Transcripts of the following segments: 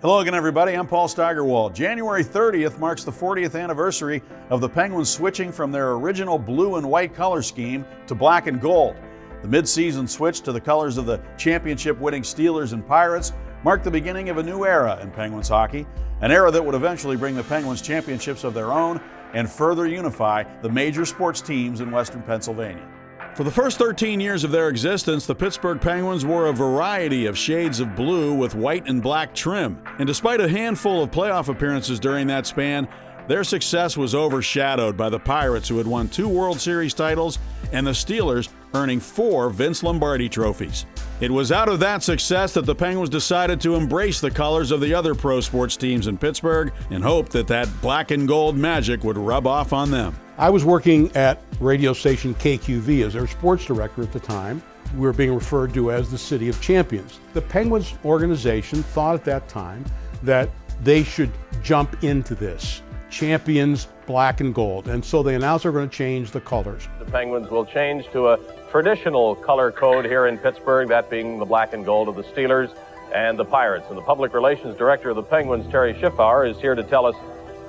Hello again, everybody. I'm Paul Steigerwald. January 30th marks the 40th anniversary of the Penguins switching from their original blue and white color scheme to black and gold. The mid-season switch to the colors of the championship-winning Steelers and Pirates marked the beginning of a new era in Penguins hockey, an era that would eventually bring the Penguins championships of their own and further unify the major sports teams in Western Pennsylvania. For the first 13 years of their existence, the Pittsburgh Penguins wore a variety of shades of blue with white and black trim. And despite a handful of playoff appearances during that span, their success was overshadowed by the Pirates, who had won 2 World Series titles, and the Steelers earning 4 Vince Lombardi trophies. It was out of that success that the Penguins decided to embrace the colors of the other pro sports teams in Pittsburgh and hoped that that black and gold magic would rub off on them. I was working at radio station KQV as their sports director at the time. We were being referred to as the City of Champions. The Penguins organization thought at that time that they should jump into this. Champions, black and gold. And so they announced they're going to change the colors. The Penguins will change to a traditional color code here in Pittsburgh, that being the black and gold of the Steelers and the Pirates. And the public relations director of the Penguins, Terry Schiffauer, is here to tell us,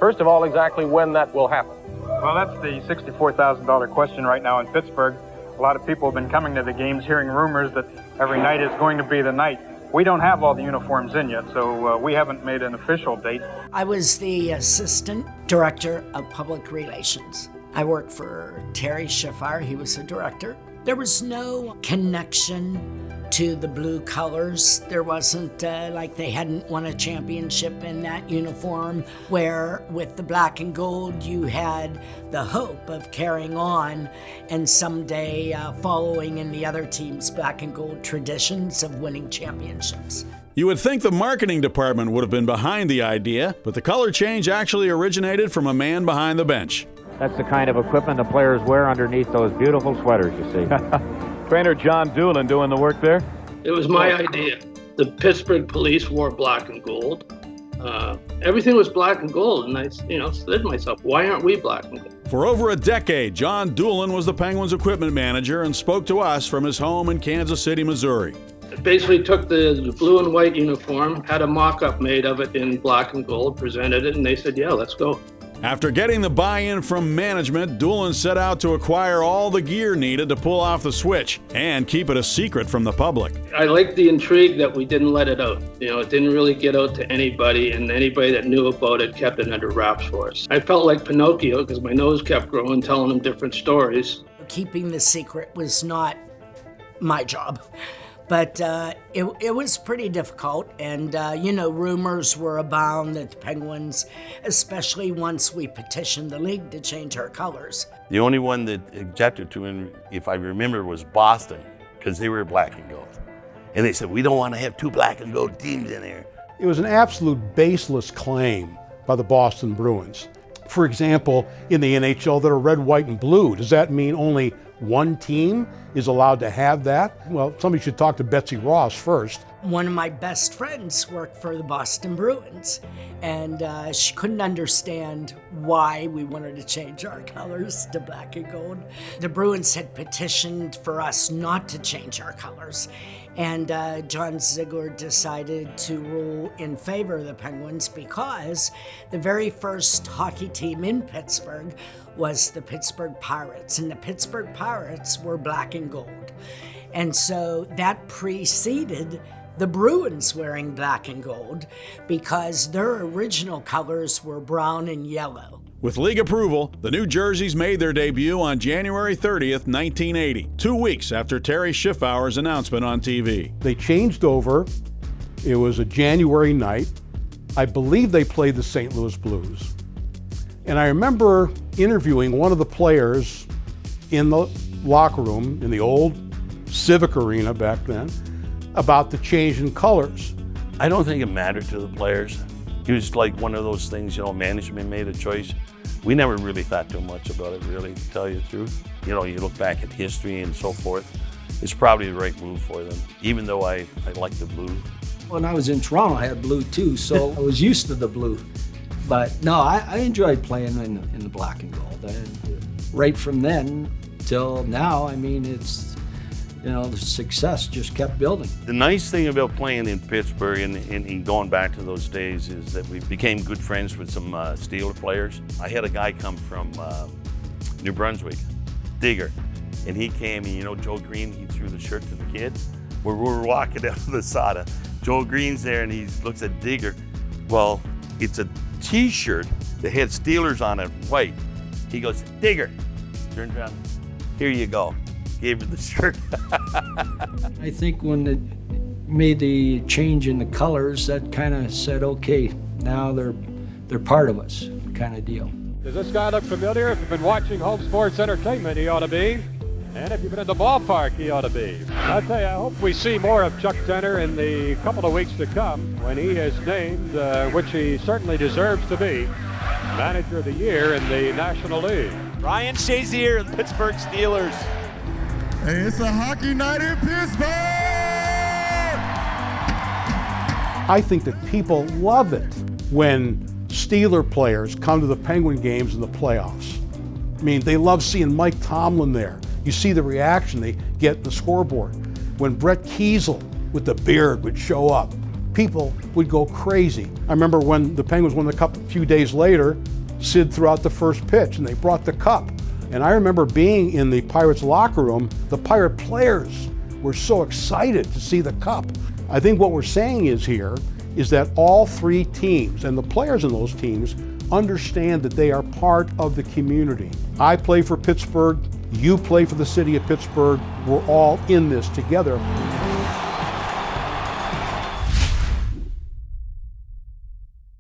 first of all, exactly when that will happen. Well, that's the $64,000 question right now in Pittsburgh. A lot of people have been coming to the games hearing rumors that every night is going to be the night. We don't have all the uniforms in yet, so we haven't made an official date. I was the assistant director of public relations. I worked for Terry Schiffauer. He was the director. There was no connection to the blue colors. There wasn't like they hadn't won a championship in that uniform, where with the black and gold you had the hope of carrying on and someday following in the other team's black and gold traditions of winning championships. You would think the marketing department would have been behind the idea, but the color change actually originated from a man behind the bench. That's the kind of equipment the players wear underneath those beautiful sweaters, you see. Trainer John Doolin doing the work there? It was my idea. The Pittsburgh police wore black and gold. Everything was black and gold, and I said to myself, why aren't we black and gold? For over a decade, John Doolin was the Penguins equipment manager and spoke to us from his home in Kansas City, Missouri. I basically took the blue and white uniform, had a mock-up made of it in black and gold, presented it, and they said, yeah, let's go. After getting the buy-in from management, Doolin set out to acquire all the gear needed to pull off the switch and keep it a secret from the public. I liked the intrigue that we didn't let it out. It didn't really get out to anybody, and anybody that knew about it kept it under wraps for us. I felt like Pinocchio because my nose kept growing, telling them different stories. Keeping the secret was not my job. But it was pretty difficult, and rumors were abound that the Penguins, especially once we petitioned the league to change our colors. The only one that objected to him, if I remember, was Boston, because they were black and gold. And they said, we don't want to have 2 black and gold teams in here. It was an absolute baseless claim by the Boston Bruins. For example, in the NHL, that are red, white, and blue. Does that mean only one team is allowed to have that? Well, somebody should talk to Betsy Ross first. One of my best friends worked for the Boston Bruins, and she couldn't understand why we wanted to change our colors to black and gold. The Bruins had petitioned for us not to change our colors, and John Ziegler decided to rule in favor of the Penguins because the very first hockey team in Pittsburgh was the Pittsburgh Pirates, and the Pittsburgh Pirates were black and gold. And so that preceded the Bruins wearing black and gold because their original colors were brown and yellow. With league approval, the new jerseys made their debut on January 30th, 1980, 2 weeks after Terry Schiffauer's announcement on TV. They changed over. It was a January night. I believe they played the St. Louis Blues. And I remember interviewing one of the players in the locker room in the old Civic Arena back then about the change in colors. I don't think it mattered to the players. It was like one of those things, management made a choice. We never really thought too much about it, really, to tell you the truth. You look back at history and so forth. It's probably the right move for them, even though I like the blue. When I was in Toronto, I had blue too, so I was used to the blue. But no, I enjoyed playing in the black and gold. And right from then till now, it's the success just kept building. The nice thing about playing in Pittsburgh and going back to those days is that we became good friends with some Steeler players. I had a guy come from New Brunswick, Digger, and he came and Joe Green, he threw the shirt to the kids. We're walking down the Sada. Joe Green's there and he looks at Digger. Well, it's a t-shirt that had Steelers on it, white. He goes, Digger, turns around, here you go. Gave her the shirt. I think when they made the change in the colors, that kind of said, okay, now they're part of us, kind of deal. Does this guy look familiar? If you've been watching home sports entertainment, he ought to be. And if you've been at the ballpark, he ought to be. I tell you, I hope we see more of Chuck Tenner in the couple of weeks to come when he is named, which he certainly deserves to be, Manager of the Year in the National League. Ryan Shazier of the Pittsburgh Steelers. Hey, it's a hockey night in Pittsburgh! I think that people love it when Steeler players come to the Penguin games in the playoffs. I mean, they love seeing Mike Tomlin there. You see the reaction they get in the scoreboard. When Brett Kiesel with the beard would show up, people would go crazy. I remember when the Penguins won the cup a few days later, Sid threw out the first pitch and they brought the cup. And I remember being in the Pirates locker room, the Pirate players were so excited to see the cup. I think what we're saying is that all three teams and the players in those teams understand that they are part of the community. I play for Pittsburgh, you play for the city of Pittsburgh, we're all in this together.